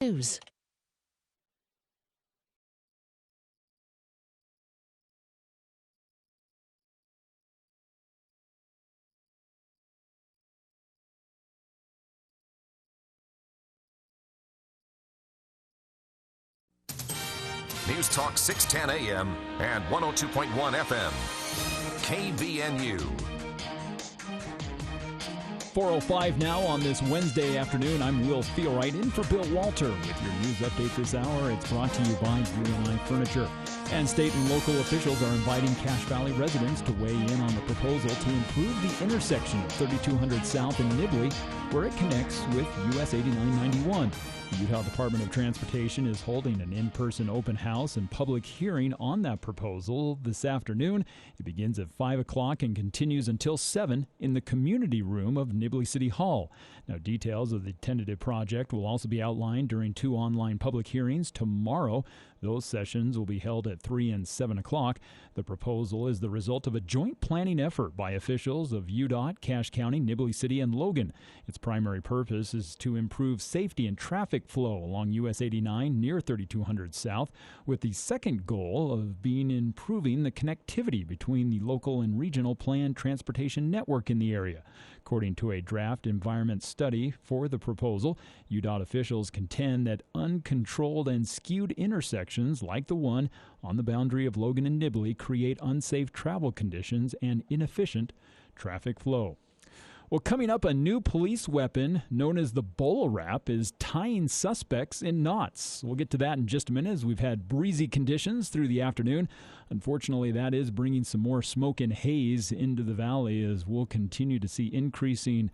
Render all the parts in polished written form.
News. News Talk 610 AM and 102.1 FM. KVNU. 4:05 now on this Wednesday afternoon. I'm Will Feelwright in for Bill Walter with your news update this hour. It's brought to you by UNI Furniture. And state and local officials are inviting Cache Valley residents to weigh in on the proposal to improve the intersection of 3200 South and Nibley, where it connects with US 8991. The Utah Department of Transportation is holding an in-person open house and public hearing on that proposal this afternoon. It begins at 5 o'clock and continues until 7 in the community room of Nibley City Hall. Now, details of the tentative project will also be outlined during 2 online public hearings tomorrow. Those sessions will be held at 3 and 7 o'clock. The proposal is the result of a joint planning effort by officials of UDOT, Cache County, Nibley City, and Logan. Its primary purpose is to improve safety and traffic flow along US 89 near 3200 South, with the second goal of being improving the connectivity between the local and regional planned transportation network in the area. According to a draft environment study for the proposal, UDOT officials contend that uncontrolled and skewed intersections like the one on the boundary of Logan and Nibley create unsafe travel conditions and inefficient traffic flow. Well, coming up, a new police weapon known as the bolo wrap is tying suspects in knots. We'll get to that in just a minute as we've had breezy conditions through the afternoon. Unfortunately, that is bringing some more smoke and haze into the valley as we'll continue to see increasing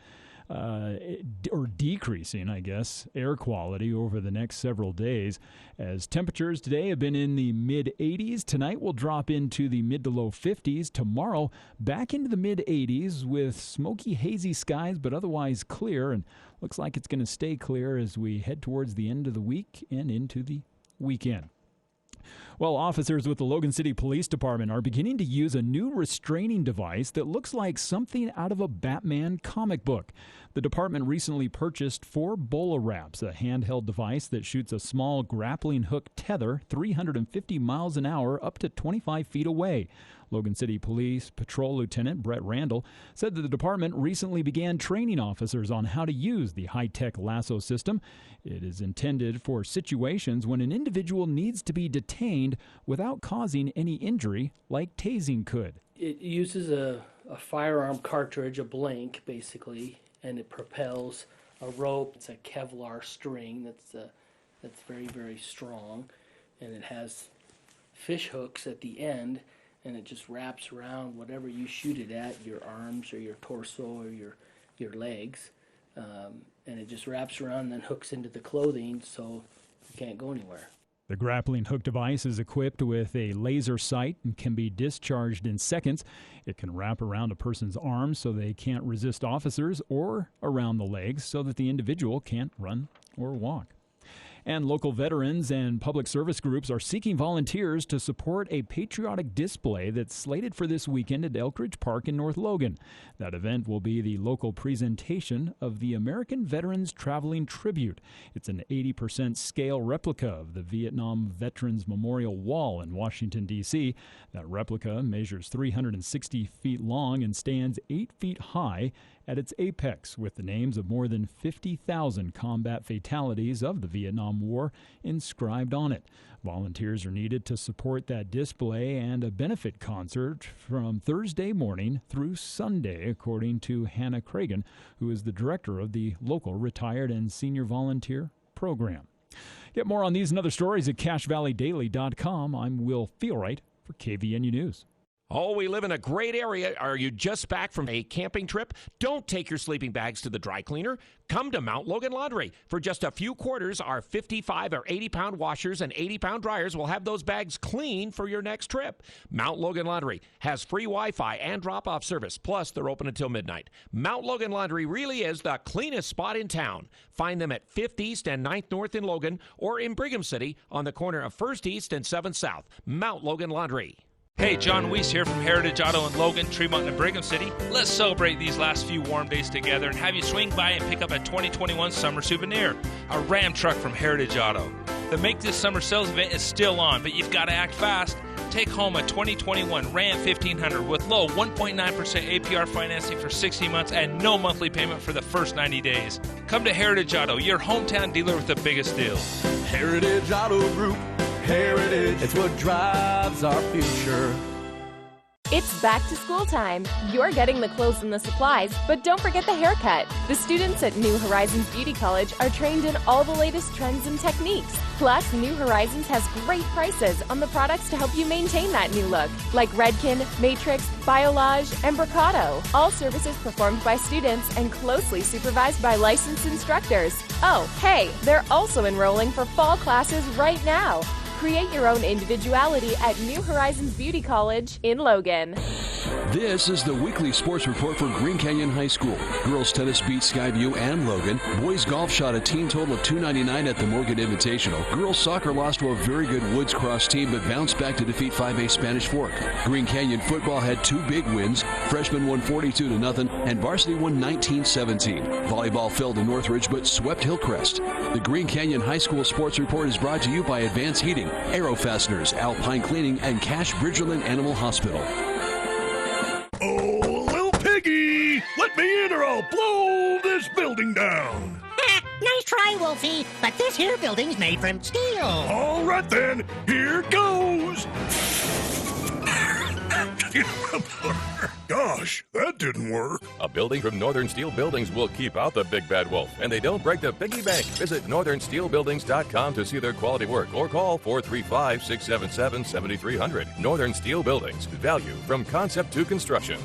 or decreasing, I guess, air quality over the next several days. As temperatures today have been in the mid-80s, tonight will drop into the mid to low 50s. Tomorrow, back into the mid-80s with smoky, hazy skies, but otherwise clear. And looks like it's going to stay clear as we head towards the end of the week and into the weekend. Well, officers with the Logan City Police Department are beginning to use a new restraining device that looks like something out of a Batman comic book. The department recently purchased 4 bolo wraps, a handheld device that shoots a small grappling hook tether 350 miles an hour up to 25 feet away. Logan City Police Patrol Lieutenant Brett Randall said that the department recently began training officers on how to use the high-tech lasso system. It is intended for situations when an individual needs to be detained without causing any injury, like tasing could. It uses a firearm cartridge, a blank, basically, and it propels a rope. It's a Kevlar string that's very, very strong, and it has fish hooks at the end, and it just wraps around whatever you shoot it at, your arms or your torso or your legs, and it just wraps around and then hooks into the clothing so you can't go anywhere. The grappling hook device is equipped with a laser sight and can be discharged in seconds. It can wrap around a person's arms so they can't resist officers, or around the legs so that the individual can't run or walk. And local veterans and public service groups are seeking volunteers to support a patriotic display that's slated for this weekend at Elk Ridge Park in North Logan. That event will be the local presentation of the American Veterans Traveling Tribute. It's an 80% scale replica of the Vietnam Veterans Memorial Wall in Washington, D.C. That replica measures 360 feet long and stands 8 feet high at its apex, with the names of more than 50,000 combat fatalities of the Vietnam War inscribed on it. Volunteers are needed to support that display and a benefit concert from Thursday morning through Sunday, according to Hannah Cragen, who is the director of the local retired and senior volunteer program. Get more on these and other stories at CacheValleyDaily.com. I'm Will Feelwright for KVNU News. Oh, we live in a great area. Are you just back from a camping trip? Don't take your sleeping bags to the dry cleaner. Come to Mount Logan Laundry. For just a few quarters, our 55 or 80-pound washers and 80-pound dryers will have those bags clean for your next trip. Mount Logan Laundry has free Wi-Fi and drop-off service, plus they're open until midnight. Mount Logan Laundry really is the cleanest spot in town. Find them at 5th East and 9th North in Logan, or in Brigham City on the corner of 1st East and 7th South. Mount Logan Laundry. Hey, John Weiss here from Heritage Auto in Logan, Tremont, and Brigham City. Let's celebrate these last few warm days together and have you swing by and pick up a 2021 summer souvenir, a Ram truck from Heritage Auto. The Make This Summer sales event is still on, but you've got to act fast. Take home a 2021 Ram 1500 with low 1.9% APR financing for 60 months and no monthly payment for the first 90 days. Come to Heritage Auto, your hometown dealer with the biggest deals. Heritage Auto Group. Heritage, it's what drives our future. It's back to school time. You're getting the clothes and the supplies, but don't forget the haircut. The students at New Horizons Beauty College are trained in all the latest trends and techniques. Plus, New Horizons has great prices on the products to help you maintain that new look, like Redken, Matrix, Biolage, and Bricado. All services performed by students and closely supervised by licensed instructors. Oh, hey, they're also enrolling for fall classes right now. Create your own individuality at New Horizons Beauty College in Logan. This is the weekly sports report for Green Canyon High School. Girls tennis beat Skyview and Logan. Boys golf shot a team total of 299 at the Morgan Invitational. Girls soccer lost to a very good Woods Cross team but bounced back to defeat 5A Spanish Fork. Green Canyon football had two big wins. Freshmen won 42-0 and varsity won 19-17. Volleyball fell to Northridge but swept Hillcrest. The Green Canyon High School sports report is brought to you by Advanced Heating, Aero Fasteners, Alpine Cleaning, and Cash Bridgerland Animal Hospital. Oh, little piggy! Let me in or I'll blow this building down! Nice try, Wolfie, but this here building's made from steel. All right then, here goes! Gosh, that didn't work. A building from Northern Steel Buildings will keep out the big bad wolf, and they don't break the piggy bank. Visit northernsteelbuildings.com to see their quality work or call 435-677-7300. Northern Steel Buildings. Value from concept to construction.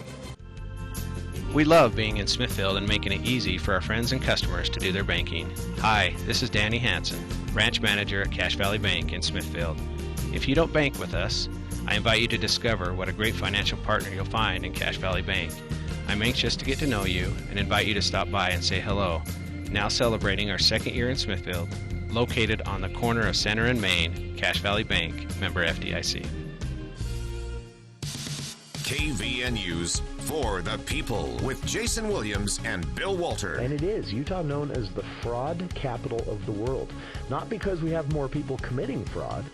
We love being in Smithfield and making it easy for our friends and customers to do their banking. Hi, this is Danny Hansen, branch manager at Cache Valley Bank in Smithfield. If you don't bank with us, I invite you to discover what a great financial partner you'll find in Cache Valley Bank. I'm anxious to get to know you and invite you to stop by and say hello. Now celebrating our second year in Smithfield, located on the corner of Center and Main, Cache Valley Bank, member FDIC. KVNU's For the People with Jason Williams and Bill Walter. And it is Utah known as the fraud capital of the world. Not because we have more people committing fraud,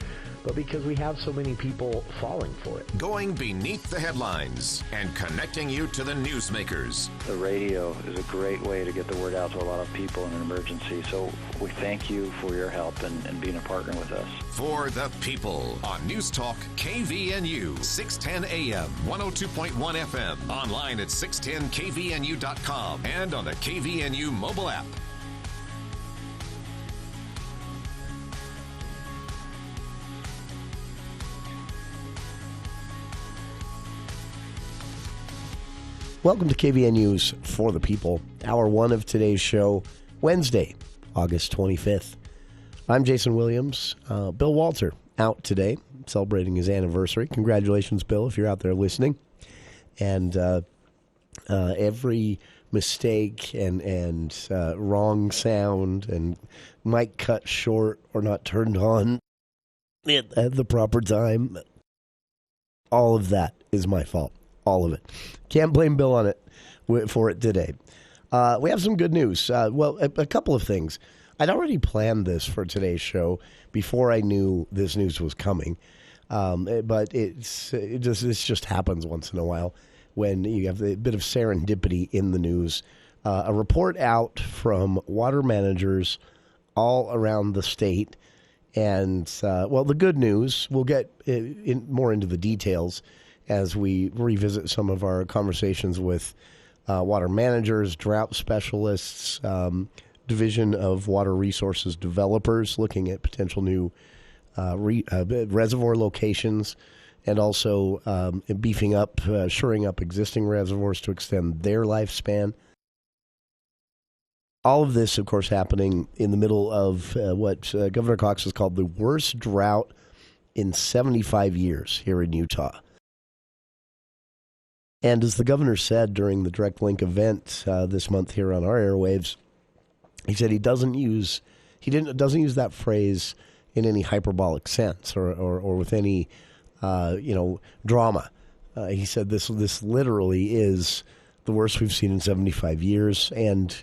but because we have so many people falling for it. Going beneath the headlines and connecting you to the newsmakers. The radio is a great way to get the word out to a lot of people in an emergency, so we thank you for your help and being a partner with us. For the People on News Talk KVNU, 610 AM, 102.1 FM, online at 610kvnu.com, and on the KVNU mobile app. Welcome to KVNU's For the People, hour one of today's show, Wednesday, August 25th. I'm Jason Williams. Bill Walter out today, celebrating his anniversary. Congratulations, Bill, if you're out there listening. And every mistake and wrong sound and mic cut short or not turned on at the proper time, all of that is my fault. All of it. Can't blame Bill on it for it today. We have some good news. A couple of things. I'd already planned this for today's show before I knew this news was coming. But this just happens once in a while when you have a bit of serendipity in the news. A report out from water managers all around the state. And, the good news, we'll get more into the details as we revisit some of our conversations with water managers, drought specialists, Division of Water Resources developers looking at potential new reservoir locations, and also beefing up, shoring up existing reservoirs to extend their lifespan. All of this, of course, happening in the middle of what Governor Cox has called the worst drought in 75 years here in Utah. And as the governor said during the Direct Link event this month here on our airwaves, he said he doesn't use that phrase in any hyperbolic sense or with any drama. He said this literally is the worst we've seen in 75 years. And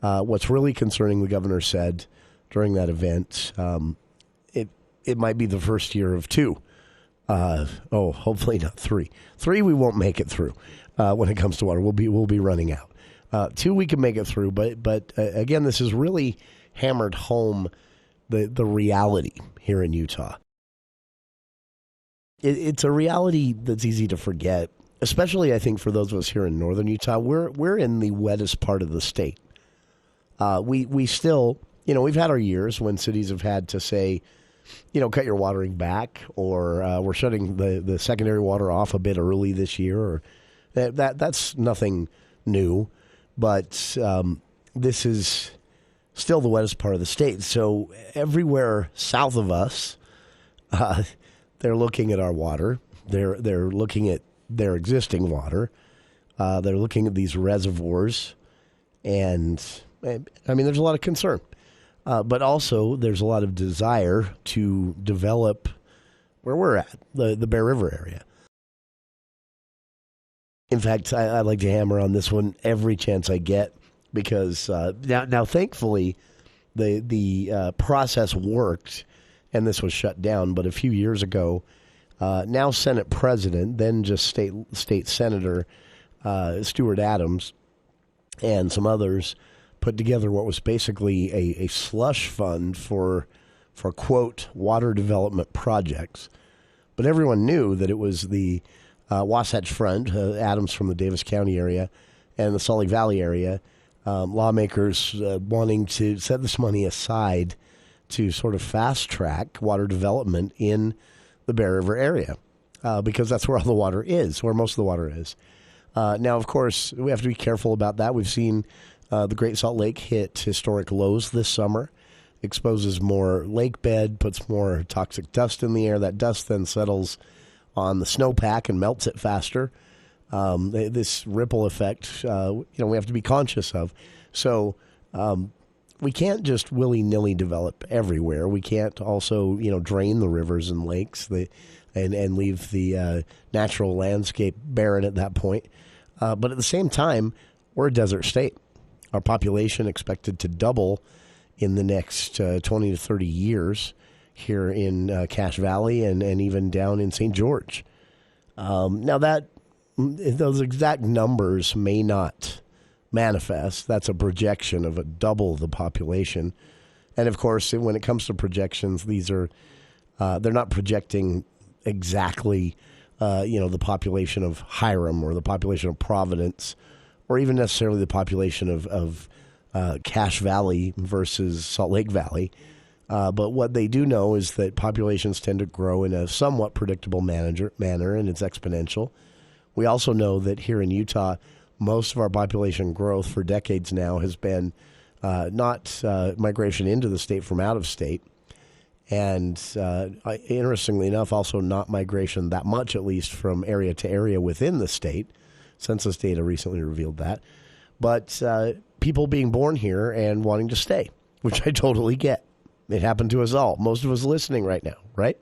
what's really concerning, the governor said during that event, it might be the first year of two. Hopefully not three. Three, we won't make it through when it comes to water. We'll be running out. Two, we can make it through. But again, this has really hammered home the reality here in Utah. It's a reality that's easy to forget, especially I think for those of us here in northern Utah. We're in the wettest part of the state. We still, we've had our years when cities have had to say, cut your watering back, or we're shutting the secondary water off a bit early this year, or that's nothing new. But this is still the wettest part of the state. So everywhere south of us, they're looking at our water. They're looking at their existing water. They're looking at these reservoirs, and there's a lot of concern. But also, there's a lot of desire to develop where we're at, the Bear River area. In fact, I like to hammer on this one every chance I get, because now thankfully, the process worked, and this was shut down. But a few years ago, now Senate President, then just state Senator Stuart Adams, and some others put together what was basically a slush fund for quote, water development projects. But everyone knew that it was the Wasatch Front, Adams from the Davis County area, and the Salt Lake Valley area, lawmakers wanting to set this money aside to sort of fast-track water development in the Bear River area, because that's where all the water is, where most of the water is. Now, of course, we have to be careful about that. We've seen the Great Salt Lake hit historic lows this summer, exposes more lake bed, puts more toxic dust in the air. That dust then settles on the snowpack and melts it faster. This ripple effect, we have to be conscious of. So we can't just willy-nilly develop everywhere. We can't also, drain the rivers and lakes and leave the natural landscape barren at that point. But at the same time, we're a desert state. Our population expected to double in the next 20 to 30 years here in Cache Valley and even down in St. George. Now, those exact numbers may not manifest. That's a projection of a double the population. And, of course, when it comes to projections, these are they're not projecting exactly, the population of Hiram or the population of Providence, or even necessarily the population of Cache Valley versus Salt Lake Valley. But what they do know is that populations tend to grow in a somewhat predictable manner, and it's exponential. We also know that here in Utah, most of our population growth for decades now has been not migration into the state from out of state. And interestingly enough, also not migration that much, at least from area to area within the state. Census data recently revealed that. But people being born here and wanting to stay, which I totally get. It happened to us all. Most of us listening right now, right?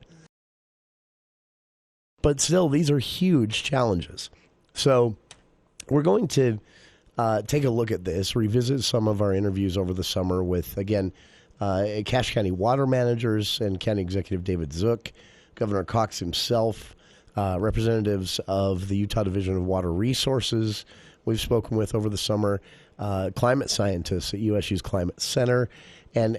But still, these are huge challenges. So we're going to take a look at this, revisit some of our interviews over the summer with, again, Cache County water managers and County Executive David Zook, Governor Cox himself, representatives of the Utah Division of Water Resources we've spoken with over the summer, climate scientists at USU's Climate Center. And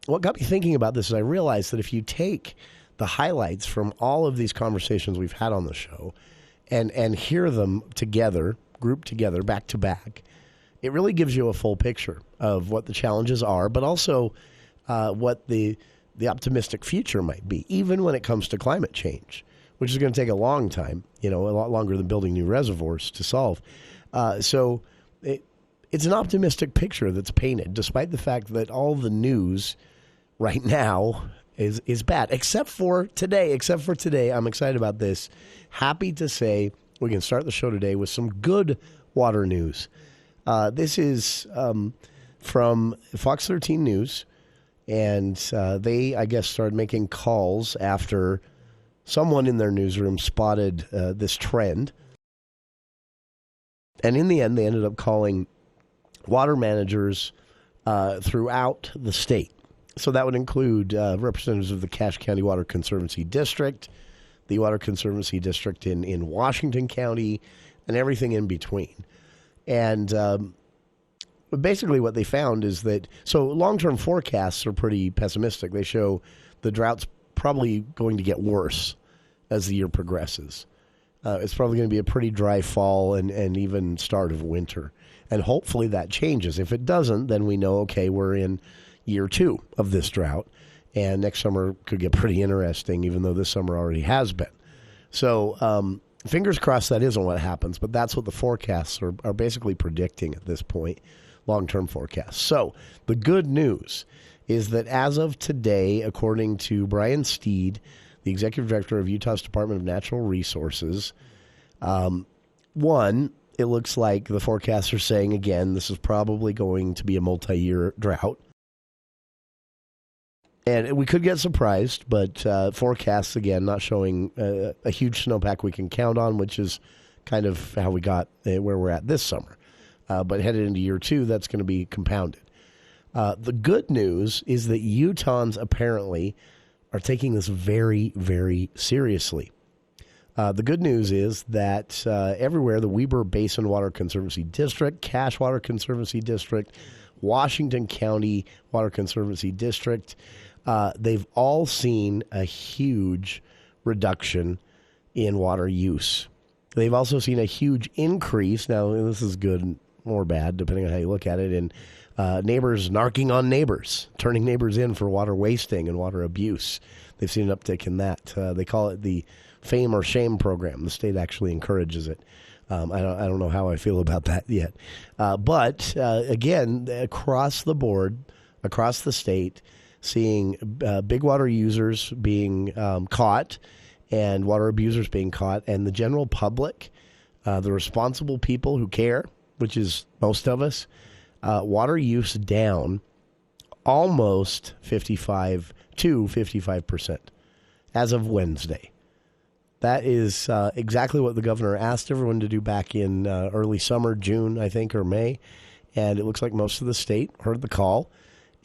what got me thinking about this is I realized that if you take the highlights from all of these conversations we've had on the show and hear them together, grouped together, back to back, it really gives you a full picture of what the challenges are, but also what the optimistic future might be, even when it comes to climate change, which is going to take a long time, a lot longer than building new reservoirs to solve. So it's an optimistic picture that's painted, despite the fact that all the news right now is bad, except for today. I'm excited about this. Happy to say we can start the show today with some good water news. This is from Fox 13 News, and they, I guess, started making calls after someone in their newsroom spotted this trend. And in the end, they ended up calling water managers throughout the state. So that would include representatives of the Cache County Water Conservancy District, the Water Conservancy District in Washington County, and everything in between. And basically what they found is that, so long-term forecasts are pretty pessimistic. They show the drought's probably going to get worse as the year progresses. It's probably going to be a pretty dry fall and even start of winter. And hopefully that changes. If it doesn't, then we know, okay, we're in year 2 of this drought. And next summer could get pretty interesting, even though this summer already has been. So fingers crossed that isn't what happens. But that's what the forecasts are basically predicting at this point, long-term forecasts. So the good news is that as of today, according to Brian Steed, the executive director of Utah's Department of Natural Resources, one, it looks like the forecasts are saying, again, this is probably going to be a multi-year drought. And we could get surprised, but forecasts, again, not showing a huge snowpack we can count on, which is kind of how we got where we're at this summer. But headed into year 2, that's going to be compounded. The good news is that Utahns apparently are taking this very, very seriously. The good news is that everywhere, the Weber Basin Water Conservancy District, Cache Water Conservancy District, Washington County Water Conservancy District, they've all seen a huge reduction in water use. They've also seen a huge increase. Now, this is good or bad, depending on how you look at it, in neighbors narking on neighbors, turning neighbors in for water wasting and water abuse. They've seen an uptick in that. They call it the Fame or Shame program. The state actually encourages it. I don't know how I feel about that yet. But again, across the board, across the state, seeing big water users being caught and water abusers being caught, and the general public, the responsible people who care, which is most of us, water use down almost 55% as of Wednesday. That is exactly what the governor asked everyone to do back in early summer, June, I think, or May. And it looks like most of the state heard the call.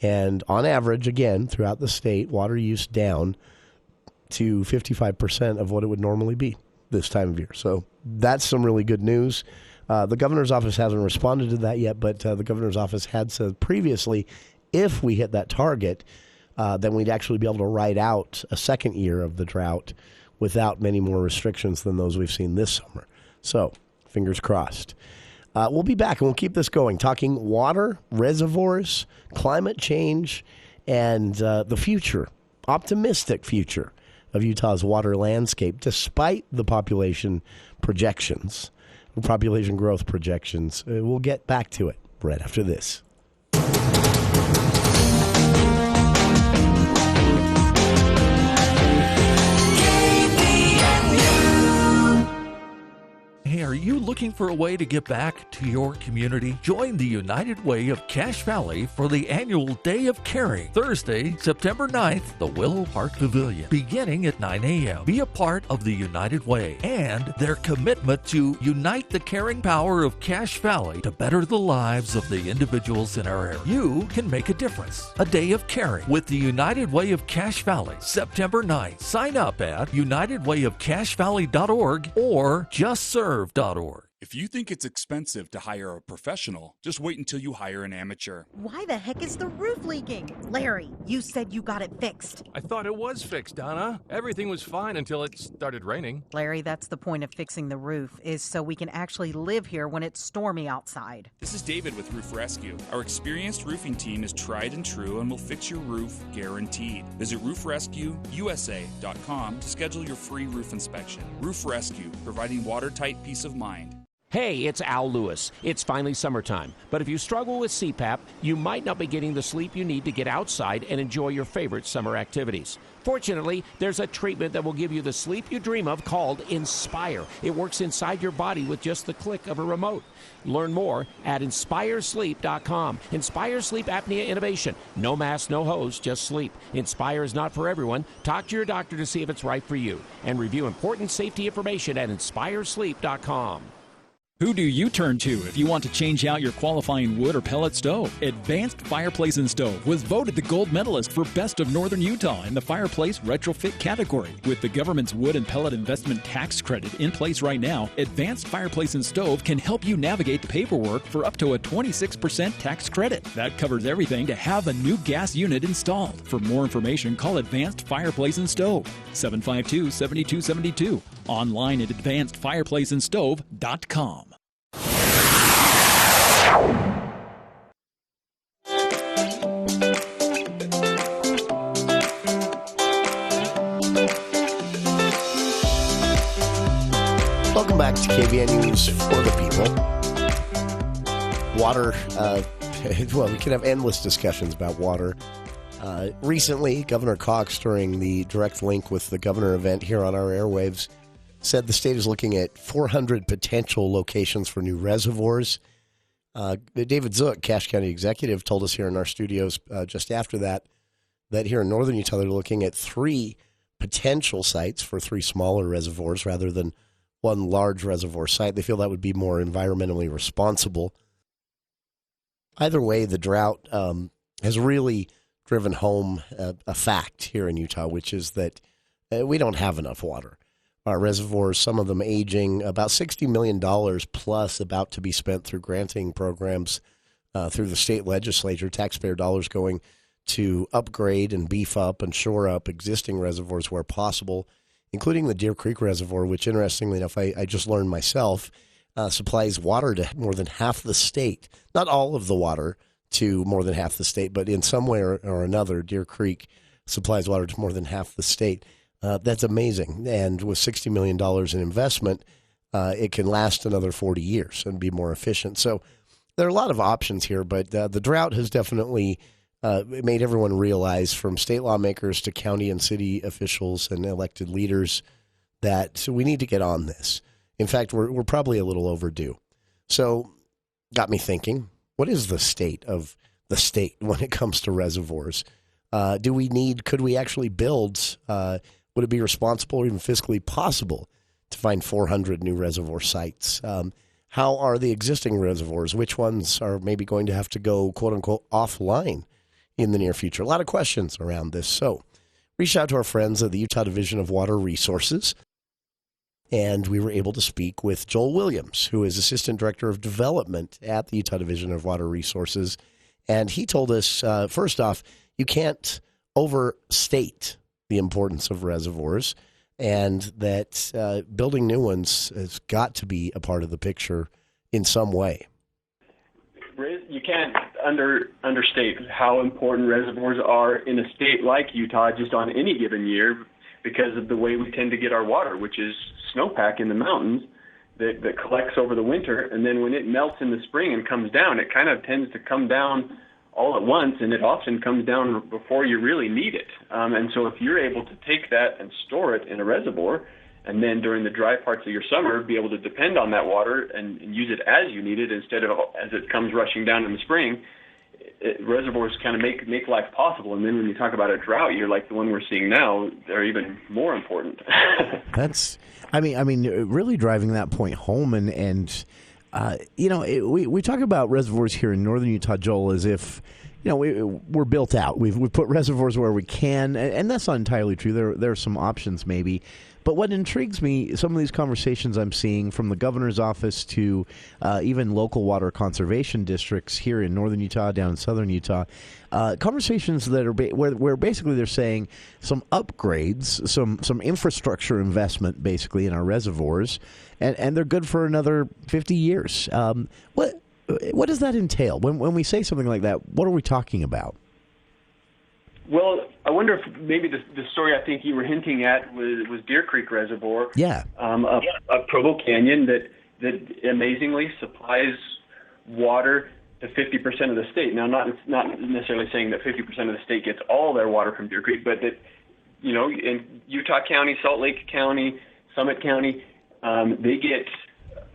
And on average, again, throughout the state, water use down to 55% of what it would normally be this time of year. So that's some really good news. The governor's office hasn't responded to that yet, but the governor's office had said previously, if we hit that target, then we'd actually be able to ride out a second year of the drought without many more restrictions than those we've seen this summer. So, fingers crossed. We'll be back and we'll keep this going, talking water, reservoirs, climate change, and the future, optimistic future of Utah's water landscape, despite the population projections, population growth projections. We'll get back to it right after this. Hey, are you looking for a way to give back to your community? Join the United Way of Cache Valley for the annual Day of Caring, Thursday, September 9th, the Willow Park Pavilion, beginning at 9 a.m. Be a part of the United Way and their commitment to unite the caring power of Cache Valley to better the lives of the individuals in our area. You can make a difference. A Day of Caring with the United Way of Cache Valley, September 9th. Sign up at unitedwayofcachevalley.org or justserve.org. If you think it's expensive to hire a professional, just wait until you hire an amateur. Why the heck is the roof leaking? Larry, you said you got it fixed. I thought it was fixed, Donna. Everything was fine until it started raining. Larry, that's the point of fixing the roof, is so we can actually live here when it's stormy outside. This is David with Roof Rescue. Our experienced roofing team is tried and true and will fix your roof guaranteed. Visit roofrescueusa.com to schedule your free roof inspection. Roof Rescue, providing watertight peace of mind. Hey, it's Al Lewis. It's finally summertime. But if you struggle with CPAP, you might not be getting the sleep you need to get outside and enjoy your favorite summer activities. Fortunately, there's a treatment that will give you the sleep you dream of called Inspire. It works inside your body with just the click of a remote. Learn more at InspireSleep.com. Inspire Sleep Apnea Innovation. No mask, no hose, just sleep. Inspire is not for everyone. Talk to your doctor to see if it's right for you. And review important safety information at InspireSleep.com. Who do you turn to if you want to change out your qualifying wood or pellet stove? Advanced Fireplace and Stove was voted the gold medalist for Best of Northern Utah in the fireplace retrofit category. With the government's wood and pellet investment tax credit in place right now, Advanced Fireplace and Stove can help you navigate the paperwork for up to a 26% tax credit. That covers everything to have a new gas unit installed. For more information, call Advanced Fireplace and Stove, 752-7272. Online at advancedfireplaceandstove.com. Welcome back to KVN News for the People. Water, well, we can have endless discussions about water. Recently, Governor Cox, during the Direct Link with the Governor event here on our airwaves, said the state is looking at 400 potential locations for new reservoirs. David Zook, Cache County Executive, told us here in our studios just after that here in northern Utah, they're looking at 3 potential sites for 3 smaller reservoirs rather than one large reservoir site. They feel that would be more environmentally responsible. Either way, the drought has really driven home a fact here in Utah, which is that we don't have enough water. Our reservoirs, some of them aging, about $60 million plus about to be spent through granting programs through the state legislature, taxpayer dollars going to upgrade and beef up and shore up existing reservoirs where possible, including the Deer Creek Reservoir, which, interestingly enough, I just learned myself, supplies water to more than half the state. Not all of the water to more than half the state, but in some way or another, Deer Creek supplies water to more than half the state. That's amazing. And with $60 million in investment, it can last another 40 years and be more efficient. So there are a lot of options here, but the drought has definitely made everyone realize, from state lawmakers to county and city officials and elected leaders, that we need to get on this. In fact, we're probably a little overdue. So got me thinking, what is the state of the state when it comes to reservoirs? Could we actually build, would it be responsible or even fiscally possible to find 400 new reservoir sites? How are the existing reservoirs? Which ones are maybe going to have to go, quote unquote, offline in the near future? A lot of questions around this. So reached out to our friends at the Utah Division of Water Resources, and we were able to speak with Joel Williams, who is Assistant Director of Development at the Utah Division of Water Resources. And he told us, first off, you can't overstate the importance of reservoirs, and that building new ones has got to be a part of the picture in some way. You can't understate how important reservoirs are in a state like Utah just on any given year, because of the way we tend to get our water, which is snowpack in the mountains that collects over the winter, and then when it melts in the spring and comes down, it kind of tends to come down all at once, and it often comes down before you really need it. And so if you're able to take that and store it in a reservoir, and then during the dry parts of your summer be able to depend on that water and use it as you need it instead of as it comes rushing down in the spring, reservoirs kind of make life possible. And then when you talk about a drought year like the one we're seeing now, they're even more important. I mean, really driving that point home, and we talk about reservoirs here in northern Utah, Joel, as if we're built out. We've put reservoirs where we can, and that's not entirely true. There are some options maybe. But what intrigues me, some of these conversations I'm seeing from the governor's office to even local water conservation districts here in northern Utah, down in southern Utah, conversations that are where basically they're saying some upgrades, some infrastructure investment basically in our reservoirs, and they're good for another 50 years. What does that entail? When we say something like that, what are we talking about? Well, I wonder if maybe the story I think you were hinting at was Deer Creek Reservoir. Yeah. Up Provo Canyon, that that amazingly supplies water to 50% of the state. Now, not necessarily saying that 50% of the state gets all their water from Deer Creek, but that, in Utah County, Salt Lake County, Summit County, they get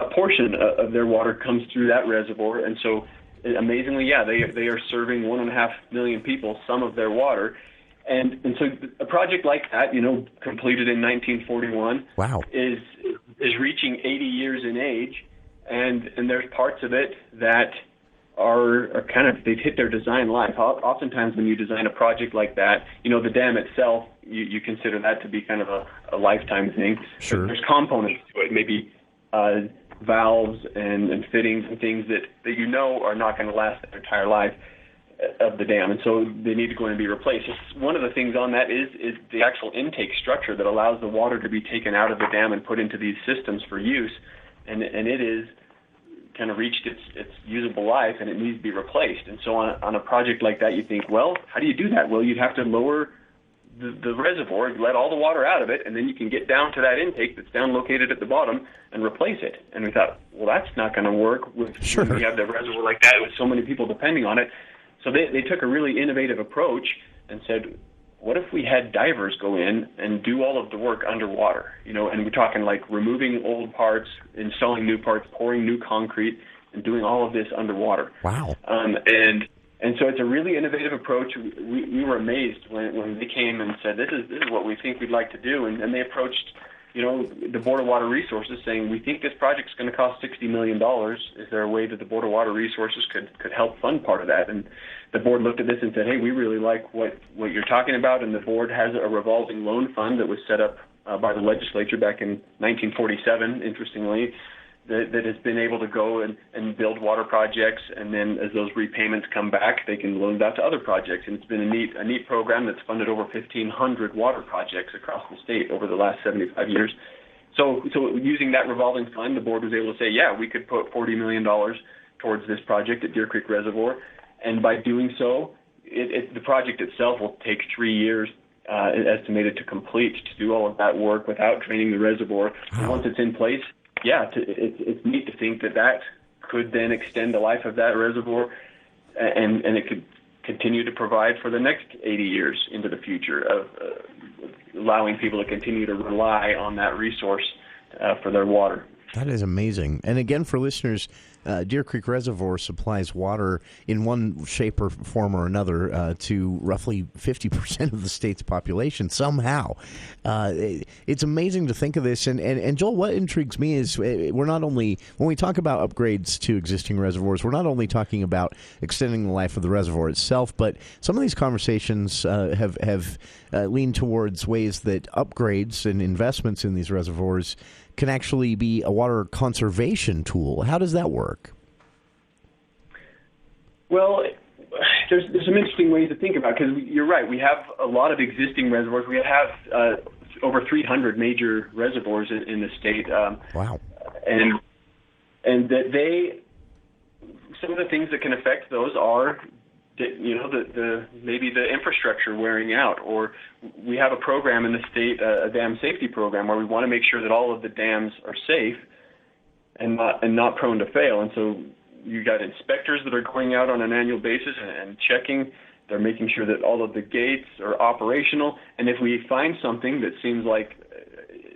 a portion of their water comes through that reservoir. And so amazingly, they are serving 1.5 million people some of their water. And so a project like that, completed in 1941, wow, is reaching 80 years in age, and there's parts of it that are kind of, they've hit their design life. Oftentimes when you design a project like that, the dam itself, you consider that to be kind of a lifetime thing. Sure. But there's components to it, maybe valves and fittings and things that are not going to last their entire life of the dam, and so they need to go in and be replaced. One of the things on that is the actual intake structure that allows the water to be taken out of the dam and put into these systems for use, and it is kind of reached its usable life, and it needs to be replaced. And so on a project like that, you think, well, how do you do that? Well, you'd have to lower the reservoir, let all the water out of it, and then you can get down to that intake that's down located at the bottom and replace it. And we thought, well, that's not going to work when you have the reservoir like that with so many people depending on it. So they took a really innovative approach and said, what if we had divers go in and do all of the work underwater? And we're talking like removing old parts, installing new parts, pouring new concrete, and doing all of this underwater. Wow. And so it's a really innovative approach. We were amazed when they came and said, this is what we think we'd like to do. And they approached, the Board of Water Resources saying, we think this project's going to cost $60 million. Is there a way that the Board of Water Resources could help fund part of that? And the board looked at this and said, hey, we really like what you're talking about. And the board has a revolving loan fund that was set up by the legislature back in 1947, interestingly, that has been able to go and build water projects, and then as those repayments come back, they can loan that to other projects. And it's been a neat program that's funded over 1,500 water projects across the state over the last 75 years. So using that revolving fund, the board was able to say, we could put $40 million towards this project at Deer Creek Reservoir, and by doing so, the project itself will take 3 years estimated to complete, to do all of that work without draining the reservoir. And once it's in place, it's neat to think that could then extend the life of that reservoir, and it could continue to provide for the next 80 years into the future of allowing people to continue to rely on that resource for their water. That is amazing. And again, for listeners, Deer Creek Reservoir supplies water in one shape or form or another to roughly 50% of the state's population somehow. It's amazing to think of this. And Joel, what intrigues me is we're not only, when we talk about upgrades to existing reservoirs, we're not only talking about extending the life of the reservoir itself, but some of these conversations have leaned towards ways that upgrades and investments in these reservoirs can actually be a water conservation tool. How does that work? Well, there's some interesting ways to think about it, because you're right. We have a lot of existing reservoirs. We have over 300 major reservoirs in the state. Wow. And that some of the things that can affect those are maybe the infrastructure wearing out, or we have a program in the state, a dam safety program, where we want to make sure that all of the dams are safe and not prone to fail. And so you got inspectors that are going out on an annual basis and checking. They're making sure that all of the gates are operational. And if we find something that seems like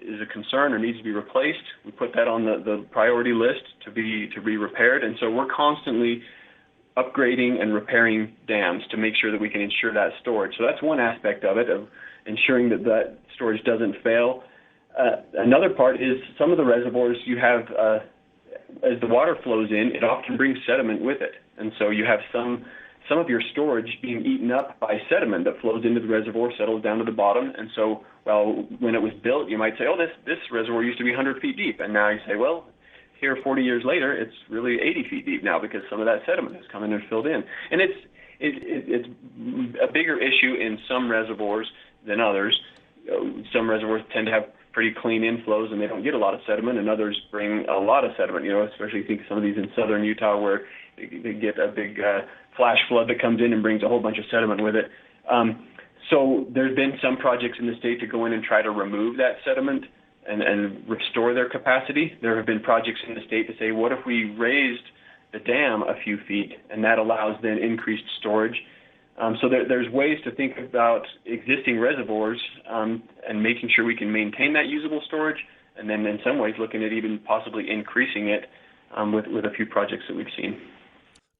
is a concern or needs to be replaced, we put that on the priority list to be repaired. And so we're constantly upgrading and repairing dams to make sure that we can ensure that storage. So that's one aspect of it, of ensuring that storage doesn't fail. Another part is some of the reservoirs you have, as the water flows in, it often brings sediment with it. And so you have some of your storage being eaten up by sediment that flows into the reservoir, settles down to the bottom. And so, when it was built, you might say, this reservoir used to be 100 feet deep. And now you say, here 40 years later, it's really 80 feet deep now because some of that sediment has come in and filled in. And it's a bigger issue in some reservoirs than others. Some reservoirs tend to have pretty clean inflows and they don't get a lot of sediment, and others bring a lot of sediment, especially think some of these in southern Utah where they get a big flash flood that comes in and brings a whole bunch of sediment with it. So there's been some projects in the state to go in and try to remove that sediment and restore their capacity. There have been projects in the state to say, what if we raised the dam a few feet, and that allows then increased storage. So there's ways to think about existing reservoirs and making sure we can maintain that usable storage, and then in some ways looking at even possibly increasing it with a few projects that we've seen.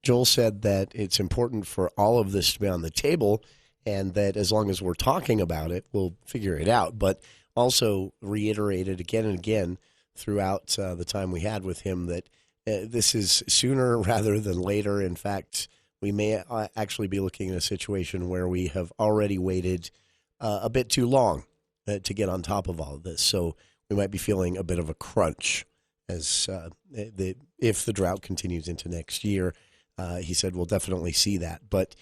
Joel said that it's important for all of this to be on the table, and that as long as we're talking about it, we'll figure it out. But also reiterated again and again throughout the time we had with him that this is sooner rather than later. In fact, we may actually be looking at a situation where we have already waited a bit too long to get on top of all of this. So we might be feeling a bit of a crunch as if the drought continues into next year. He said we'll definitely see that. But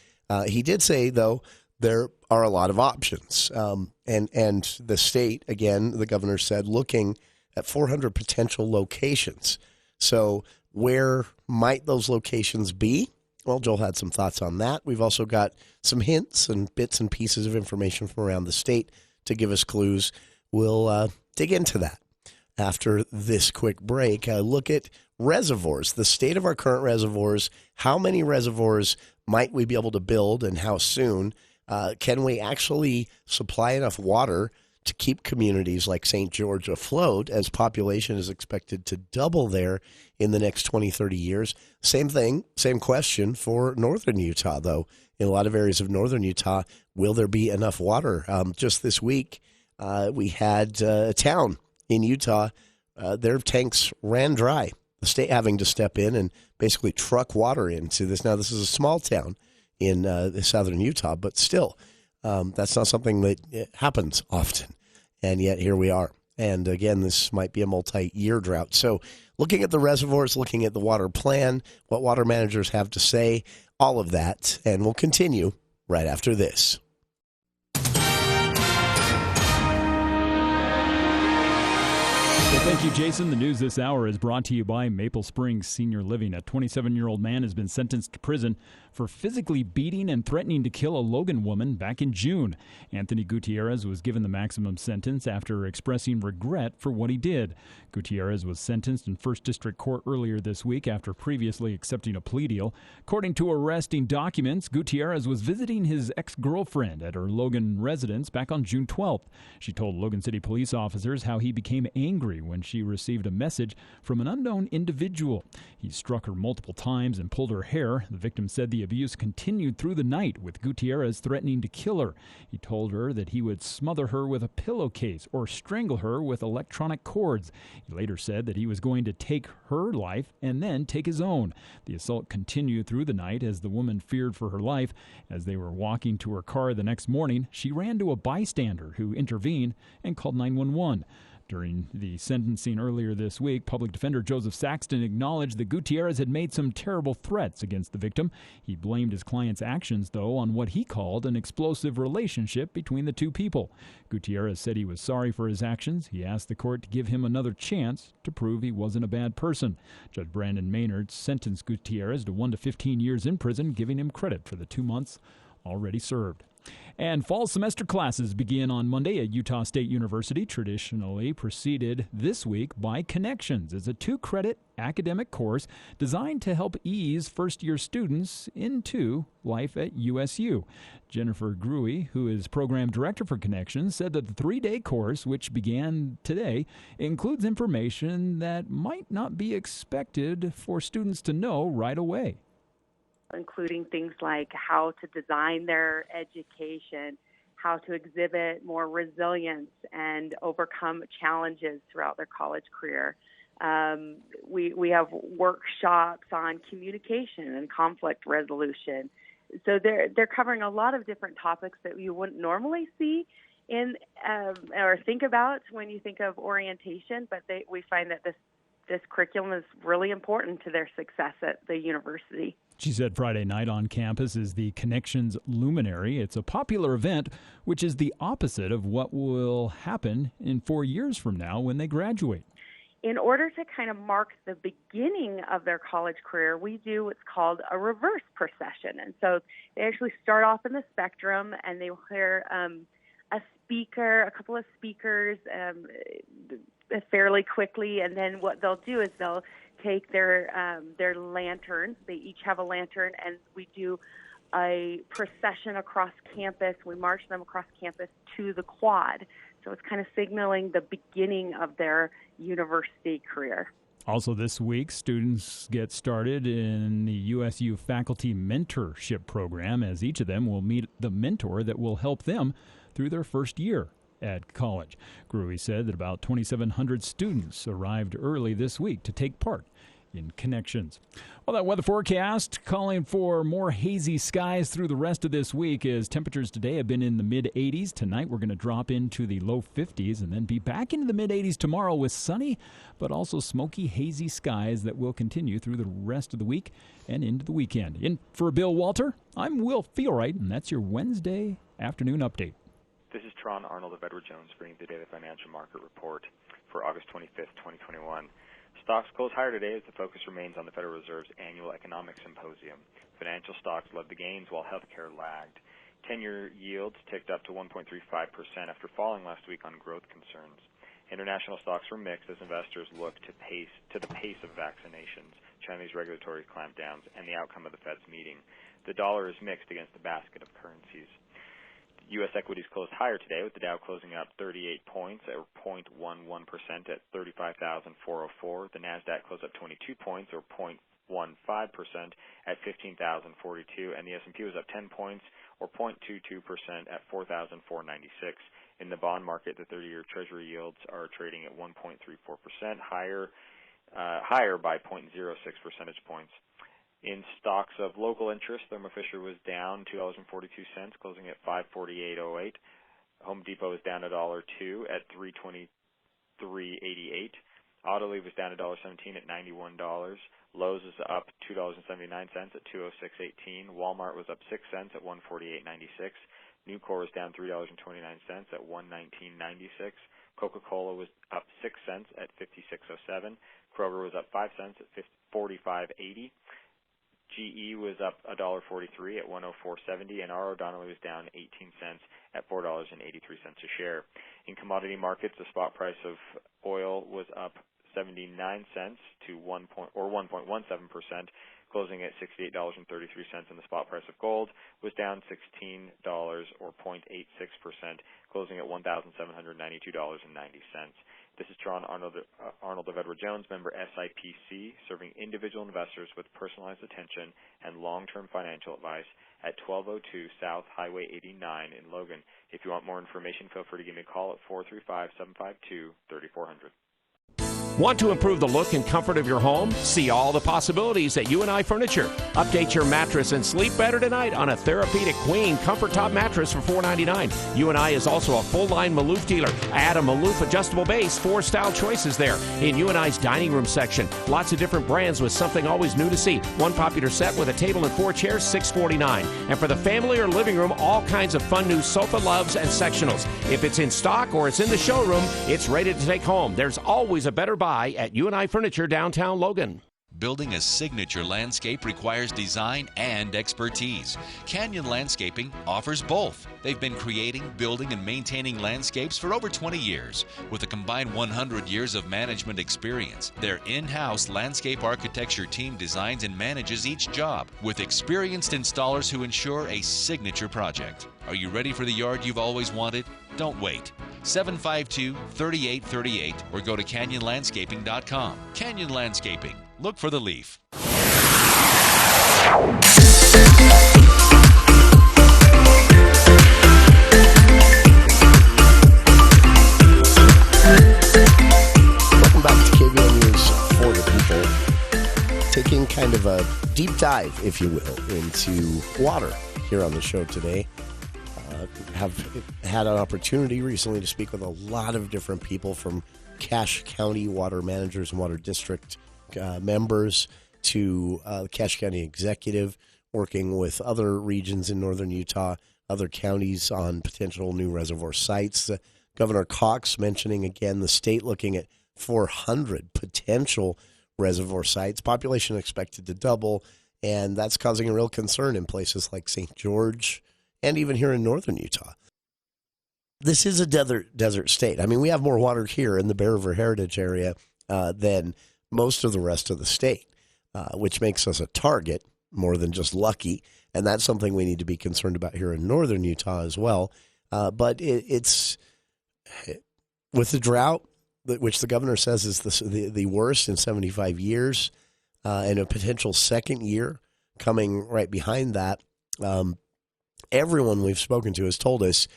he did say, though, there are a lot of options. And the state, again, the governor said, looking at 400 potential locations. So where might those locations be? Well, Joel had some thoughts on that. We've also got some hints and bits and pieces of information from around the state to give us clues. We'll dig into that after this quick break. Look at reservoirs, the state of our current reservoirs. How many reservoirs might we be able to build, and how soon? Can we actually supply enough water to keep communities like St. George afloat as population is expected to double there in the next 20, 30 years? Same thing, same question for northern Utah, though. In a lot of areas of northern Utah, will there be enough water? Just this week, we had a town in Utah, their tanks ran dry. The state having to step in and basically truck water into this. Now, this is a small town in southern Utah, but still, that's not something that happens often. And yet here we are. And again, this might be a multi-year drought. So looking at the reservoirs, looking at the water plan, what water managers have to say, all of that. And we'll continue right after this. Well, thank you, Jason. The news this hour is brought to you by Maple Springs Senior Living. A 27-year-old man has been sentenced to prison for physically beating and threatening to kill a Logan woman back in June. Anthony Gutierrez was given the maximum sentence after expressing regret for what he did. Gutierrez was sentenced in First District Court earlier this week after previously accepting a plea deal. According to arresting documents, Gutierrez was visiting his ex-girlfriend at her Logan residence back on June 12th. She told Logan City police officers how he became angry when she received a message from an unknown individual. He struck her multiple times and pulled her hair. The victim said the abuse continued through the night, with Gutierrez threatening to kill her. He told her that he would smother her with a pillowcase or strangle her with electronic cords. He later said that he was going to take her life and then take his own. The assault continued through the night as the woman feared for her life. As they were walking to her car the next morning, she ran to a bystander who intervened and called 911. During the sentencing earlier this week, Public Defender Joseph Saxton acknowledged that Gutierrez had made some terrible threats against the victim. He blamed his client's actions, though, on what he called an explosive relationship between the two people. Gutierrez said he was sorry for his actions. He asked the court to give him another chance to prove he wasn't a bad person. Judge Brandon Maynard sentenced Gutierrez to 1 to 15 years in prison, giving him credit for the 2 months already served. And fall semester classes begin on Monday at Utah State University, traditionally preceded this week by Connections. It's a 2-credit academic course designed to help ease first-year students into life at USU. Jennifer Gruey, who is program director for Connections, said that the 3-day course, which began today, includes information that might not be expected for students to know right away, including things like how to design their education, how to exhibit more resilience and overcome challenges throughout their college career. We have workshops on communication and conflict resolution. So they're covering a lot of different topics that you wouldn't normally see in or think about when you think of orientation, but we find that this curriculum is really important to their success at the university. She said Friday night on campus is the Connections Luminary. It's a popular event, which is the opposite of what will happen in 4 years from now when they graduate. In order to kind of mark the beginning of their college career, we do what's called a reverse procession. And so they actually start off in the spectrum, and they wear a couple of speakers fairly quickly, and then what they'll do is they'll take their lanterns. They each have a lantern, and we do a procession across campus. We march them across campus to the quad. So it's kind of signaling the beginning of their university career. Also this week, students get started in the USU Faculty Mentorship Program, as each of them will meet the mentor that will help them through their first year at college. Gruey said that about 2,700 students arrived early this week to take part in Connections. Well, that weather forecast calling for more hazy skies through the rest of this week, as temperatures today have been in the mid-80s. Tonight we're going to drop into the low 50s and then be back into the mid-80s tomorrow with sunny but also smoky, hazy skies that will continue through the rest of the week and into the weekend. In for Bill Walter, I'm Will Feelright, and that's your Wednesday afternoon update. This is Tron Arnold of Edward Jones bringing the Daily Financial Market Report for August 25th, 2021. Stocks closed higher today as the focus remains on the Federal Reserve's annual economic symposium. Financial stocks led the gains while healthcare lagged. 10-year yields ticked up to 1.35% after falling last week on growth concerns. International stocks were mixed as investors looked to the pace of vaccinations, Chinese regulatory clampdowns, and the outcome of the Fed's meeting. The dollar is mixed against a basket of currencies. U.S. equities closed higher today, with the Dow closing up 38 points, or 0.11% at 35,404. The NASDAQ closed up 22 points, or 0.15% at 15,042, and the S&P was up 10 points, or 0.22% at 4,496. In the bond market, the 30-year Treasury yields are trading at 1.34%, higher by 0.06 percentage points. In stocks of local interest, Thermo Fisher was down $2.42, closing at $548.08. Home Depot was down $1.02 at $323.88. Autoliv was down $1.17 at $91. Lowe's is up $2.79 at $206.18. Walmart was up 6 cents at $148.96. Nucor was down $3.29 at $119.96. Coca-Cola was up 6 cents at $56.07. Kroger was up 5 cents at $45.80. GE was up $1.43 at $104.70, and R.O. Donnelley was down 18 cents at $4.83 a share. In commodity markets, the spot price of oil was up 79 cents to 1.17%, closing at $68.33, and the spot price of gold was down $16 or 0.86%, closing at $1,792.90. This is Tron Arnold of Edward Jones, member SIPC, serving individual investors with personalized attention and long-term financial advice at 1202 South Highway 89 in Logan. If you want more information, feel free to give me a call at 435-752-3400. Want to improve the look and comfort of your home? See all the possibilities at UNI Furniture. Update your mattress and sleep better tonight on a Therapeutic Queen Comfort Top mattress for $4.99. UNI is also a full-line Maloof dealer. Add a Maloof adjustable base, 4 style choices there. In UNI's dining room section, lots of different brands with something always new to see. One popular set with a table and 4 chairs, $649. And for the family or living room, all kinds of fun new sofa loves and sectionals. If it's in stock or it's in the showroom, it's ready to take home. There's always a better buy at UNI Furniture downtown Logan. Building a signature landscape requires design and expertise. Canyon Landscaping offers both. They've been creating, building, and maintaining landscapes for over 20 years. With a combined 100 years of management experience, their in-house landscape architecture team designs and manages each job with experienced installers who ensure a signature project. Are you ready for the yard you've always wanted? Don't wait. 752-3838 or go to canyonlandscaping.com. Canyon Landscaping. Look for the leaf. Welcome back to KVN News for the People. Taking kind of a deep dive, if you will, into water here on the show today. Have had an opportunity recently to speak with a lot of different people, from Cache County water managers and water district members to the Cache County executive, working with other regions in northern Utah, other counties on potential new reservoir sites. Governor Cox mentioning again the state looking at 400 potential reservoir sites. Population expected to double, and that's causing a real concern in places like St. George and even here in northern Utah. this is a desert state. I mean, we have more water here in the Bear River Heritage Area than most of the rest of the state, which makes us a target more than just lucky. And that's something we need to be concerned about here in northern Utah as well. But it's with the drought, which the governor says is the worst in 75 years, and a potential second year coming right behind that. Everyone we've spoken to has told us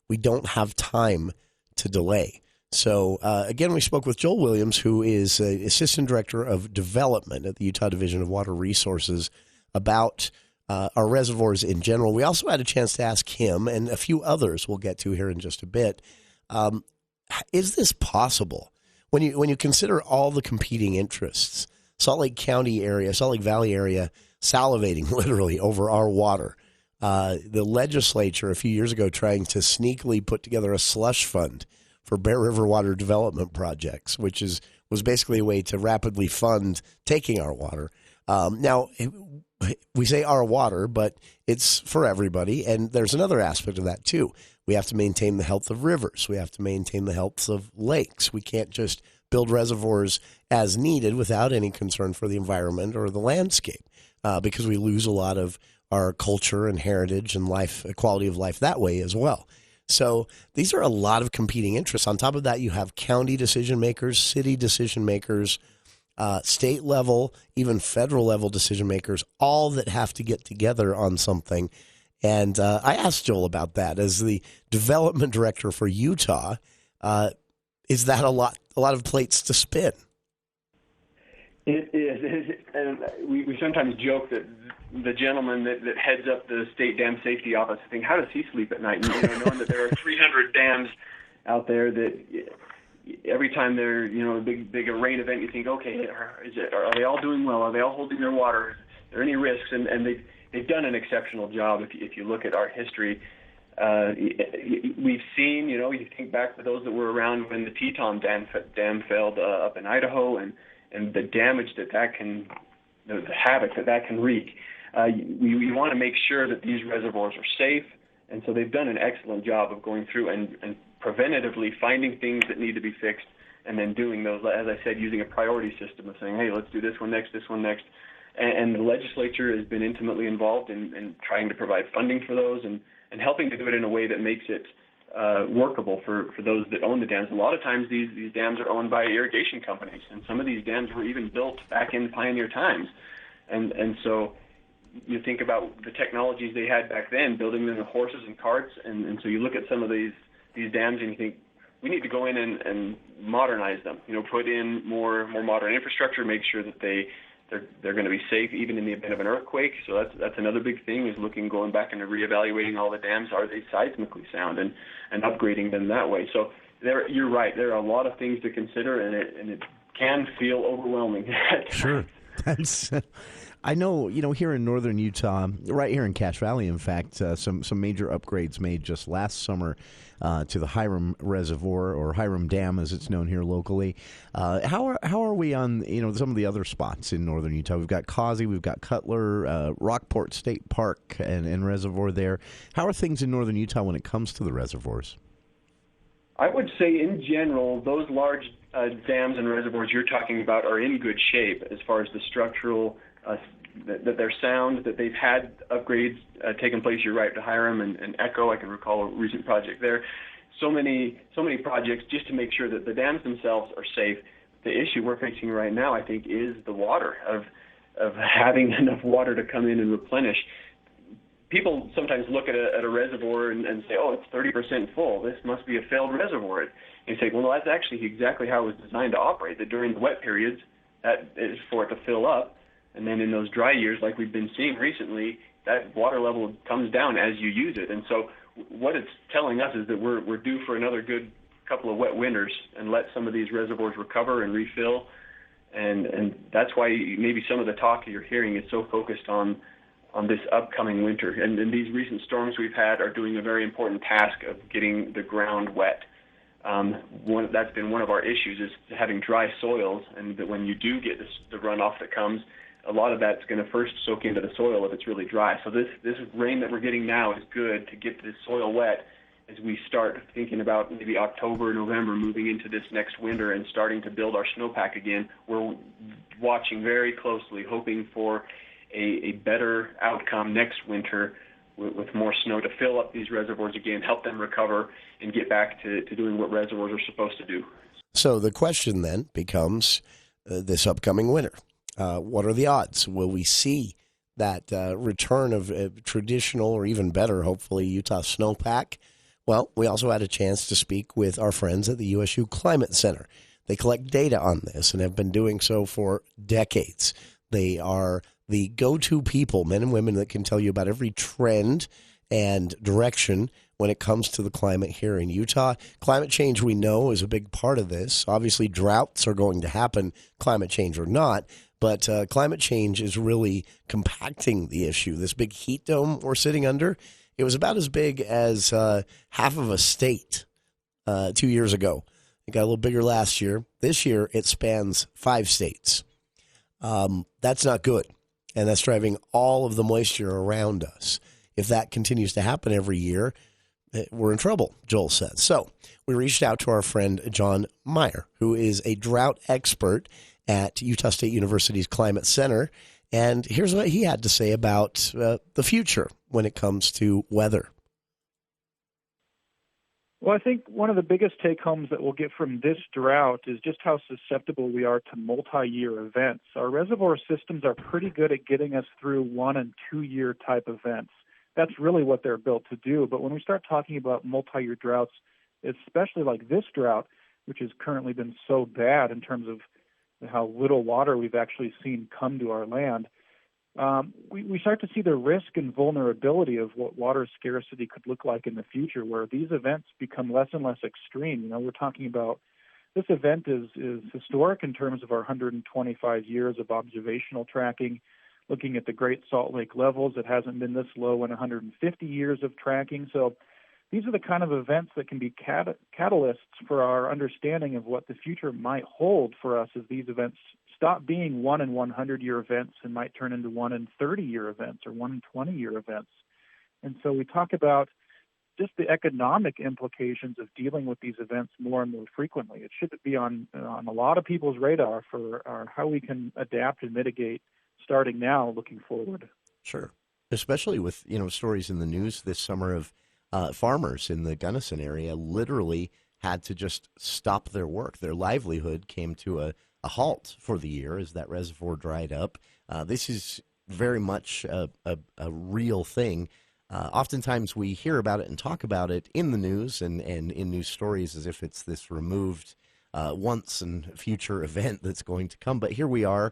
we don't have time to delay. So, again, we spoke with Joel Williams, who is Assistant Director of Development at the Utah Division of Water Resources, about our reservoirs in general. We also had a chance to ask him and a few others we'll get to here in just a bit. Is this possible? When you consider all the competing interests, Salt Lake County area, Salt Lake Valley area, salivating literally over our water. The legislature a few years ago trying to sneakily put together a slush fund for Bear River water development projects, which was basically a way to rapidly fund taking our water. Now, we say our water, but it's for everybody. And there's another aspect of that, too. We have to maintain the health of rivers. We have to maintain the health of lakes. We can't just build reservoirs as needed without any concern for the environment or the landscape, because we lose a lot of our culture and heritage and life, quality of life that way as well. So these are a lot of competing interests. On top of that, you have county decision makers, city decision makers, state level, even federal level decision makers, all that have to get together on something. And I asked Joel about that as the development director for Utah. Is that a lot of plates to spin? It is, and we sometimes joke that the gentleman that heads up the state dam safety office, I think, how does he sleep at night? And, knowing that there are 300 dams out there that every time they're, a big rain event, you think, okay, are they all doing well? Are they all holding their water? Are there any risks? And they've done an exceptional job. If you look at our history, we've seen, you think back to those that were around when the Teton dam failed up in Idaho, and the damage the havoc that can wreak. We want to make sure that these reservoirs are safe, and so they've done an excellent job of going through and preventatively finding things that need to be fixed, and then doing those, as I said, using a priority system of saying, hey, let's do this one next. And the legislature has been intimately involved in trying to provide funding for those and helping to do it in a way that makes it workable for those that own the dams. A lot of times these dams are owned by irrigation companies, and some of these dams were even built back in pioneer times. And so you think about the technologies they had back then, building them with horses and carts, and so you look at some of these dams and you think, we need to go in and modernize them, put in more modern infrastructure, make sure that they're going to be safe even in the event of an earthquake. So that's another big thing, is going back and reevaluating all the dams. Are they seismically sound, and upgrading them that way? So you're right. There are a lot of things to consider, and it can feel overwhelming. Sure. I know, here in northern Utah, right here in Cache Valley, in fact, some major upgrades made just last summer to the Hiram Reservoir, or Hiram Dam as it's known here locally. How are we on some of the other spots in northern Utah? We've got Causey, we've got Cutler, Rockport State Park and reservoir there. How are things in northern Utah when it comes to the reservoirs? I would say in general, those large dams and reservoirs you're talking about are in good shape as far as the structural, that they're sound, that they've had upgrades taken place. You're right, to Hiram and Echo. I can recall a recent project there. So many projects just to make sure that the dams themselves are safe. The issue we're facing right now, I think, is the water, of having enough water to come in and replenish. People sometimes look at a reservoir and say, oh, it's 30% full. This must be a failed reservoir. And you say, well, no, that's actually exactly how it was designed to operate, that during the wet periods, that is for it to fill up. And then in those dry years, like we've been seeing recently, that water level comes down as you use it. And so what it's telling us is that we're due for another good couple of wet winters, and let some of these reservoirs recover and refill. And that's why maybe some of the talk you're hearing is so focused on this upcoming winter. And these recent storms we've had are doing a very important task of getting the ground wet. That's been one of our issues, is having dry soils, and that when you do get the runoff that comes, a lot of that's going to first soak into the soil if it's really dry. So this rain that we're getting now is good to get this soil wet, as we start thinking about maybe October, November, moving into this next winter and starting to build our snowpack again, we're watching very closely, hoping for a better outcome next winter with more snow to fill up these reservoirs again, help them recover, and get back to doing what reservoirs are supposed to do. So the question then becomes this upcoming winter. What are the odds? Will we see that return of traditional or even better, hopefully, Utah snowpack? Well, we also had a chance to speak with our friends at the USU Climate Center. They collect data on this and have been doing so for decades. They are the go-to people, men and women, that can tell you about every trend and direction when it comes to the climate here in Utah. Climate change, we know, is a big part of this. Obviously, droughts are going to happen, climate change or not, but climate change is really compacting the issue. This big heat dome we're sitting under, it was about as big as half of a state 2 years ago. It got a little bigger last year. This year, it spans 5 states. That's not good, and that's driving all of the moisture around us. If that continues to happen every year, we're in trouble, Joel says. So we reached out to our friend John Meyer, who is a drought expert at Utah State University's Climate Center, and here's what he had to say about the future when it comes to weather. Well, I think one of the biggest take-homes that we'll get from this drought is just how susceptible we are to multi-year events. Our reservoir systems are pretty good at getting us through 1- and 2-year type events. That's really what they're built to do. But when we start talking about multi-year droughts, especially like this drought, which has currently been so bad in terms of how little water we've actually seen come to our land, we start to see the risk and vulnerability of what water scarcity could look like in the future, where these events become less and less extreme. You know, we're talking about this event is historic in terms of our 125 years of observational tracking, looking at the Great Salt Lake levels. It hasn't been this low in 150 years of tracking. So these are the kind of events that can be catalysts for our understanding of what the future might hold for us as these events stop being 1- and 100-year events and might turn into 1- and 30-year events or 1- and 20-year events. And so we talk about just the economic implications of dealing with these events more and more frequently. It should be on a lot of people's radar for how we can adapt and mitigate starting now, looking forward. Sure. Especially with, stories in the news this summer of farmers in the Gunnison area literally had to just stop their work. Their livelihood came to a halt for the year as that reservoir dried up. This is very much a real thing. Oftentimes we hear about it and talk about it in the news and in news stories as if it's this removed once and future event that's going to come. But here we are.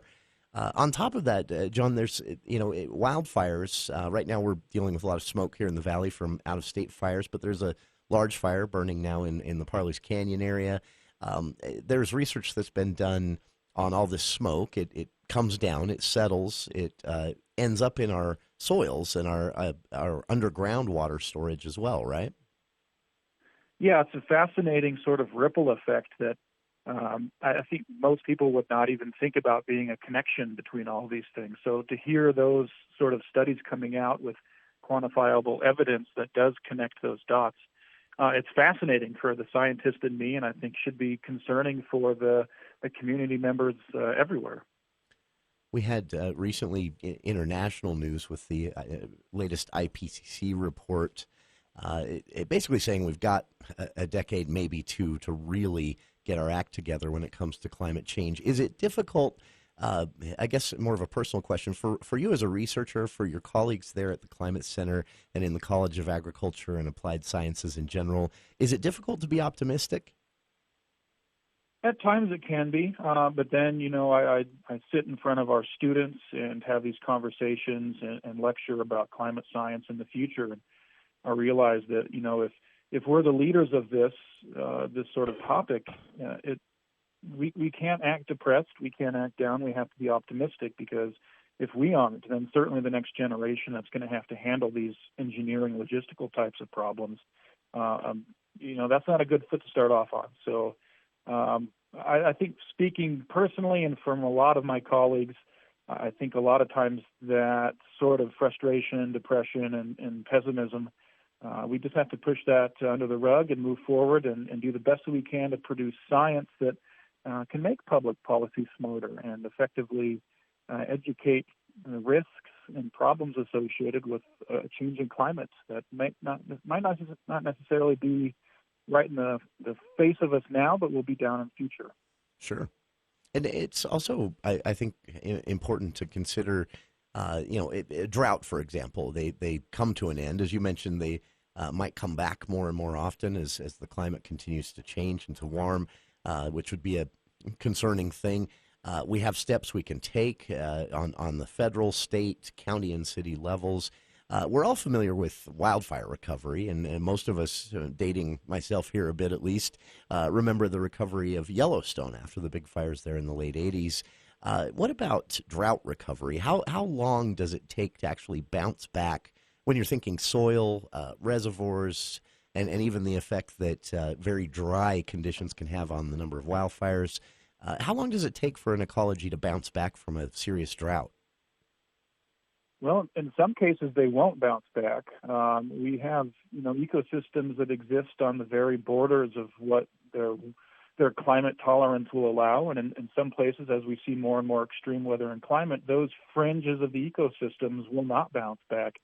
On top of that, John, there's wildfires. Right now we're dealing with a lot of smoke here in the valley from out-of-state fires, but there's a large fire burning now in the Parleys Canyon area. There's research that's been done on all this smoke. It comes down, it settles, it ends up in our soils and our underground water storage as well, right? Yeah, it's a fascinating sort of ripple effect that I think most people would not even think about being a connection between all these things. So to hear those sort of studies coming out with quantifiable evidence that does connect those dots, it's fascinating for the scientist in me, and I think should be concerning for the community members everywhere. We had recently international news with the latest IPCC report, it basically saying we've got a decade, maybe two, to really get our act together when it comes to climate change. Is it difficult, I guess more of a personal question, for you as a researcher, for your colleagues there at the Climate Center and in the College of Agriculture and Applied Sciences in general, is it difficult to be optimistic? At times it can be, but then, I sit in front of our students and have these conversations and lecture about climate science in the future. And I realize that, if we're the leaders of this sort of topic, we can't act depressed, we can't act down, we have to be optimistic, because if we aren't, then certainly the next generation that's going to have to handle these engineering, logistical types of problems, that's not a good foot to start off on. So I think, speaking personally and from a lot of my colleagues, I think a lot of times that sort of frustration, depression, and pessimism We just have to push that under the rug and move forward and do the best that we can to produce science that can make public policy smarter and effectively educate the risks and problems associated with a changing climate that might not necessarily be right in the face of us now, but will be down in the future. Sure. And it's also, I think, important to consider, drought, for example. They come to an end. As you mentioned, they might come back more and more often as the climate continues to change and to warm, which would be a concerning thing. We have steps we can take on the federal, state, county, and city levels. We're all familiar with wildfire recovery, and most of us, dating myself here a bit at least, remember the recovery of Yellowstone after the big fires there in the late 80s. What about drought recovery? How long does it take to actually bounce back when you're thinking soil, reservoirs, and even the effect that very dry conditions can have on the number of wildfires? How long does it take for an ecology to bounce back from a serious drought? Well, in some cases, they won't bounce back. We have, ecosystems that exist on the very borders of what their climate tolerance will allow. And in some places, as we see more and more extreme weather and climate, those fringes of the ecosystems will not bounce back.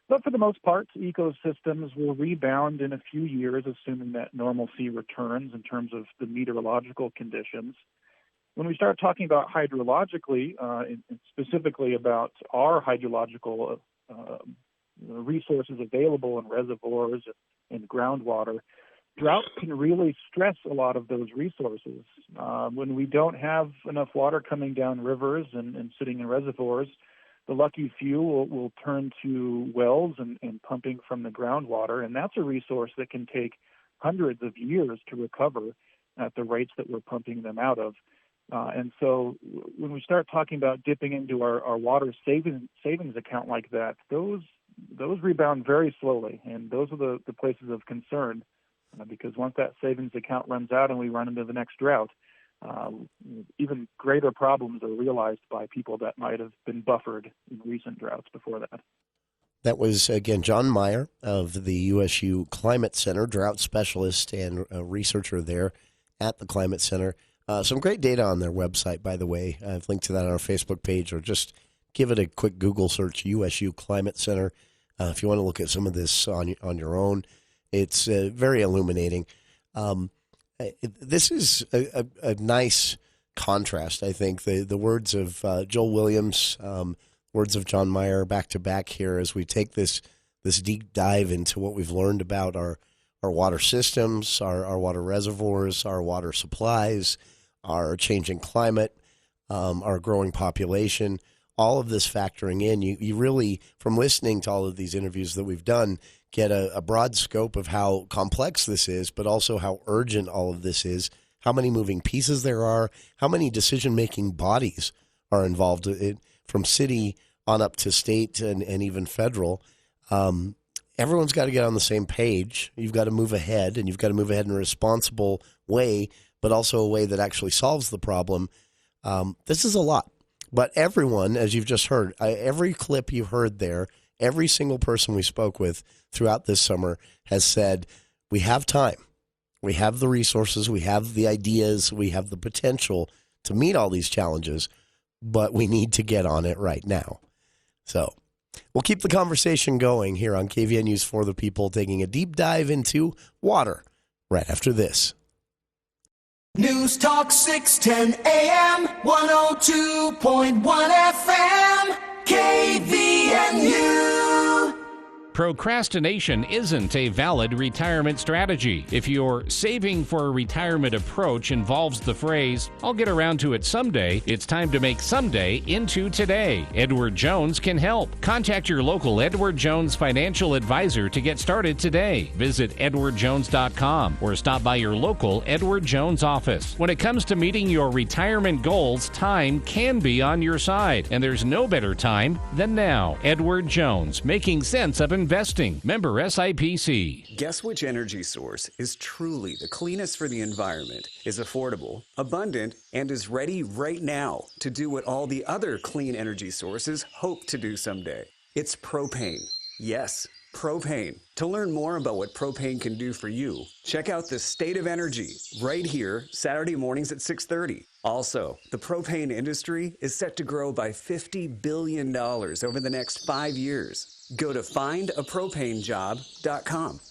But for the most part, ecosystems will rebound in a few years, assuming that normalcy returns in terms of the meteorological conditions. When we start talking about hydrologically, and specifically about our hydrological resources available in reservoirs and groundwater, drought can really stress a lot of those resources. When we don't have enough water coming down rivers and sitting in reservoirs, the lucky few will turn to wells and pumping from the groundwater, and that's a resource that can take hundreds of years to recover at the rates that we're pumping them out of. And so when we start talking about dipping into our water savings account like that, those rebound very slowly, and those are the places of concern, because once that savings account runs out and we run into the next drought, even greater problems are realized by people that might have been buffered in recent droughts before that. That was, again, John Meyer of the USU Climate Center, drought specialist and a researcher there at the Climate Center. Some great data on their website, by the way. I've linked to that on our Facebook page, or just give it a quick Google search, USU Climate Center, if you want to look at some of this on your own. It's very illuminating. This is a nice contrast, I think. The words of Joel Williams, words of John Meyer back to back here as we take this deep dive into what we've learned about our water systems, our water reservoirs, our water supplies, our changing climate, our growing population, all of this factoring in. You really, from listening to all of these interviews that we've done, get a broad scope of how complex this is, but also how urgent all of this is, how many moving pieces there are, how many decision-making bodies are involved, from city on up to state and even federal. Everyone's got to get on the same page. You've got to move ahead, and you've got to move ahead in a responsible way, but also a way that actually solves the problem. This is a lot. But everyone, as you've just heard, every clip you heard there, every single person we spoke with throughout this summer has said, we have time. We have the resources. We have the ideas. We have the potential to meet all these challenges, but we need to get on it right now. So we'll keep the conversation going here on KVNU's For the People, taking a deep dive into water right after this. News Talk 610 AM, 102.1 FM, KVNU. Procrastination isn't a valid retirement strategy. If your saving for a retirement approach involves the phrase, I'll get around to it someday, it's time to make someday into today. Edward Jones can help. Contact your local Edward Jones financial advisor to get started today. Visit edwardjones.com or stop by your local Edward Jones office. When it comes to meeting your retirement goals, time can be on your side, and there's no better time than now. Edward Jones, making sense of investing. Member SIPC. Guess which energy source is truly the cleanest for the environment, is affordable, abundant, and is ready right now to do what all the other clean energy sources hope to do someday? It's propane. Yes, Propane. To learn more about what propane can do for you, check out the State of Energy right here, Saturday mornings at 6:30. Also, the propane industry is set to grow by $50 billion over the next 5 years. Go to findapropanejob.com.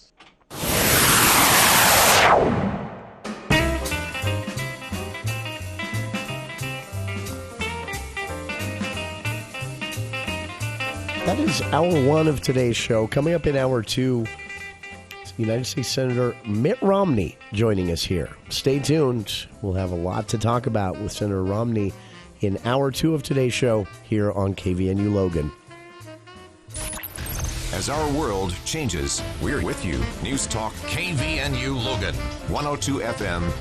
That is hour one of today's show. Coming up in hour two, United States Senator Mitt Romney joining us here. Stay tuned. We'll have a lot to talk about with Senator Romney in hour two of today's show here on KVNU Logan. As our world changes, we're with you. News Talk KVNU Logan, 102 FM.